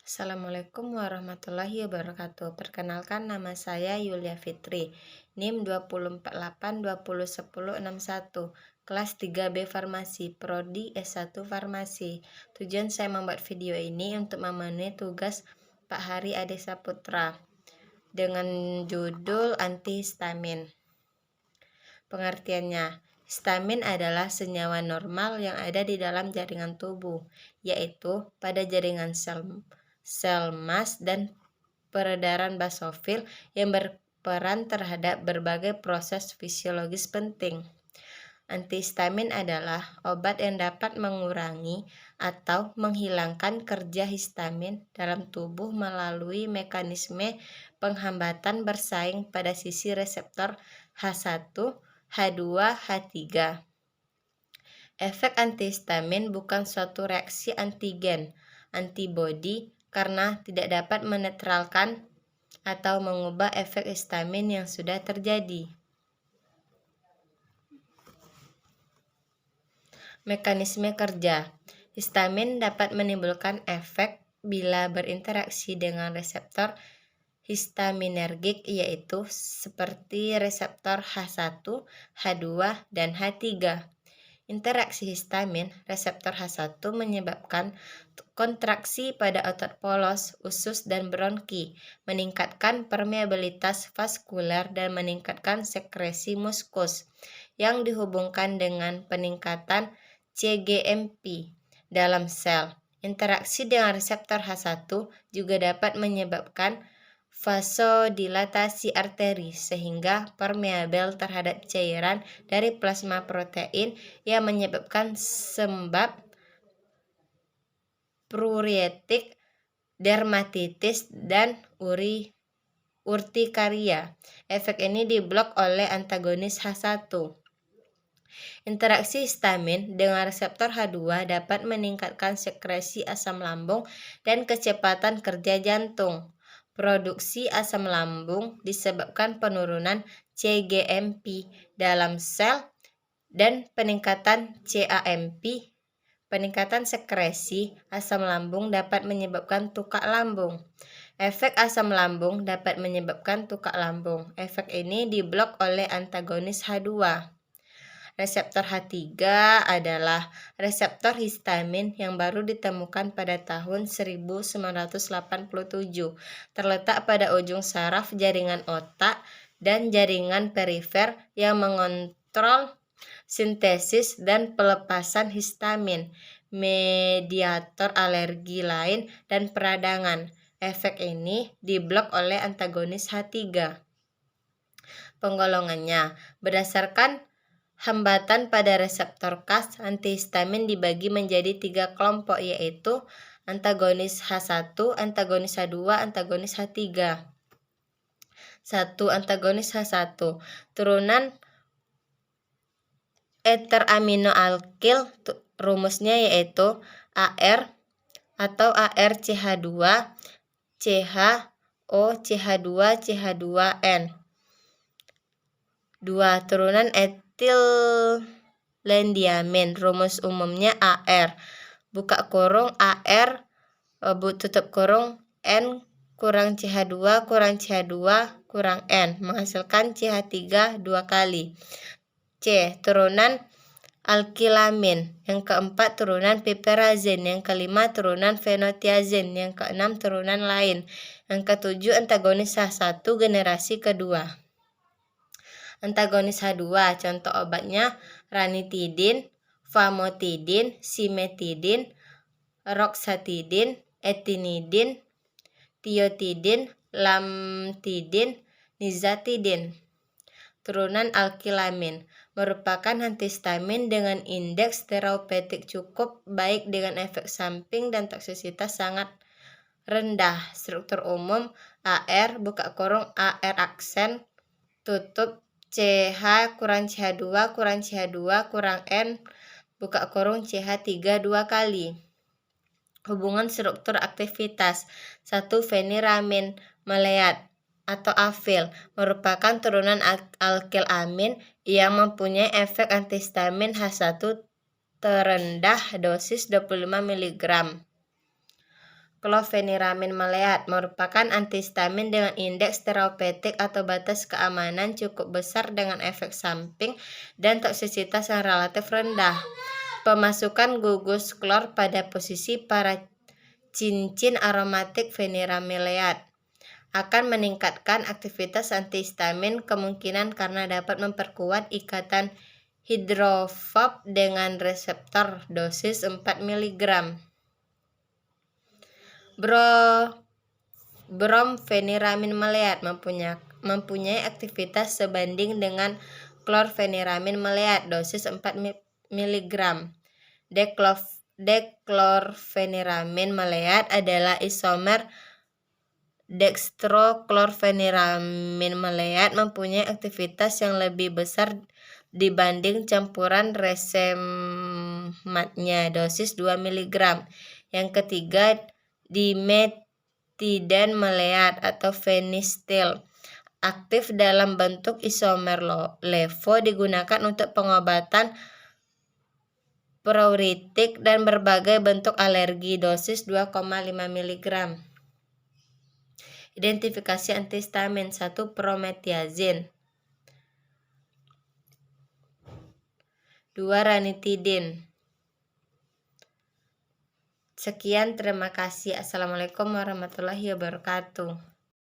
Assalamualaikum warahmatullahi wabarakatuh. Perkenalkan, nama saya Yulia Fitri, NIM 248201061, kelas 3B Farmasi, Prodi S1 Farmasi. Tujuan saya membuat video ini untuk memenuhi tugas Pak Hari Ade Saputra dengan judul antihistamin. Pengertiannya, histamin adalah senyawa normal yang ada di dalam jaringan tubuh, yaitu pada jaringan sel mas dan peredaran basofil yang berperan terhadap berbagai proses fisiologis penting. Antihistamin adalah obat yang dapat mengurangi atau menghilangkan kerja histamin dalam tubuh melalui mekanisme penghambatan bersaing pada sisi reseptor H1, H2, H3. Efek antihistamin bukan suatu reaksi antigen, antibodi, karena tidak dapat menetralkan atau mengubah efek histamin yang sudah terjadi. Mekanisme kerja. Histamin dapat menimbulkan efek bila berinteraksi dengan reseptor histaminergik, yaitu seperti reseptor H1, H2, dan H3. Interaksi histamin reseptor H1 menyebabkan kontraksi pada otot polos, usus, dan bronki, meningkatkan permeabilitas vaskuler dan meningkatkan sekresi muskus, yang dihubungkan dengan peningkatan CGMP dalam sel. Interaksi dengan reseptor H1 juga dapat menyebabkan vasodilatasi arteri sehingga permeabel terhadap cairan dari plasma protein yang menyebabkan sembab pruritik, dermatitis, dan urtikaria. Efek ini diblok oleh antagonis H1. Interaksi histamin dengan reseptor H2 dapat meningkatkan sekresi asam lambung dan kecepatan kerja jantung. Produksi asam lambung disebabkan penurunan CGMP dalam sel dan peningkatan CAMP. Peningkatan sekresi asam lambung dapat menyebabkan tukak lambung. Efek asam lambung dapat menyebabkan tukak lambung. Efek ini diblok oleh antagonis H2. Reseptor H3 adalah reseptor histamin yang baru ditemukan pada tahun 1987, terletak pada ujung saraf jaringan otak dan jaringan perifer yang mengontrol sintesis dan pelepasan histamin, mediator alergi lain, dan peradangan. Efek ini diblok oleh antagonis H3. Penggolongannya berdasarkan hambatan pada reseptor Cas, antihistamin dibagi menjadi 3 kelompok, yaitu antagonis H1, antagonis H2, antagonis H3. 1. Antagonis H1. Turunan eteraminoalkil, rumusnya yaitu AR atau ARCH2 CHO CH2 CH2N. 2. Turunan etilendiamin, rumus umumnya AR, buka kurung AR tutup kurung N kurang CH2 kurang CH2 kurang N menghasilkan CH3 2 kali. C. Turunan alkilamin. Yang keempat turunan piperazin. Yang kelima turunan fenotiazin. Yang keenam turunan lain. Yang ketujuh antagonis H1 generasi kedua. Antagonis H2, contoh obatnya ranitidin, famotidin, simetidin, roxatidin, etinidin, tiotidin, lamtidin, nizatidin. Turunan alkilamin merupakan antihistamin dengan indeks terapeutik cukup baik dengan efek samping dan toksisitas sangat rendah. Struktur umum AR buka kurung AR aksen tutup CH kurang CH2 kurang CH2 kurang N buka kurung CH3 2 kali. Hubungan struktur aktivitas. 1. Feniramin maleat atau afil merupakan turunan alkilamin yang mempunyai efek antihistamin H1 terendah dosis 25 mg. Clofeniramine maleat merupakan antihistamin dengan indeks terapeutik atau batas keamanan cukup besar dengan efek samping dan toksisitas yang relatif rendah. Pemasukan gugus klor pada posisi para cincin aromatik feniramileat akan meningkatkan aktivitas antihistamin kemungkinan karena dapat memperkuat ikatan hidrofob dengan reseptor dosis 4 mg. Bromfeniramin maleat mempunyai aktivitas sebanding dengan chlorfeniramin maleat dosis 4 mg. Dechlorfeniramin maleat adalah isomer dextrochlorfeniramin maleat mempunyai aktivitas yang lebih besar dibanding campuran resematnya dosis 2 mg. Yang ketiga, dimetiden maleat atau fenistil aktif dalam bentuk isomer levo digunakan untuk pengobatan pruritik dan berbagai bentuk alergi dosis 2,5 mg. Identifikasi antihistamin 1. Prometiazin 2. Ranitidin. Sekian, terima kasih. Assalamualaikum warahmatullahi wabarakatuh.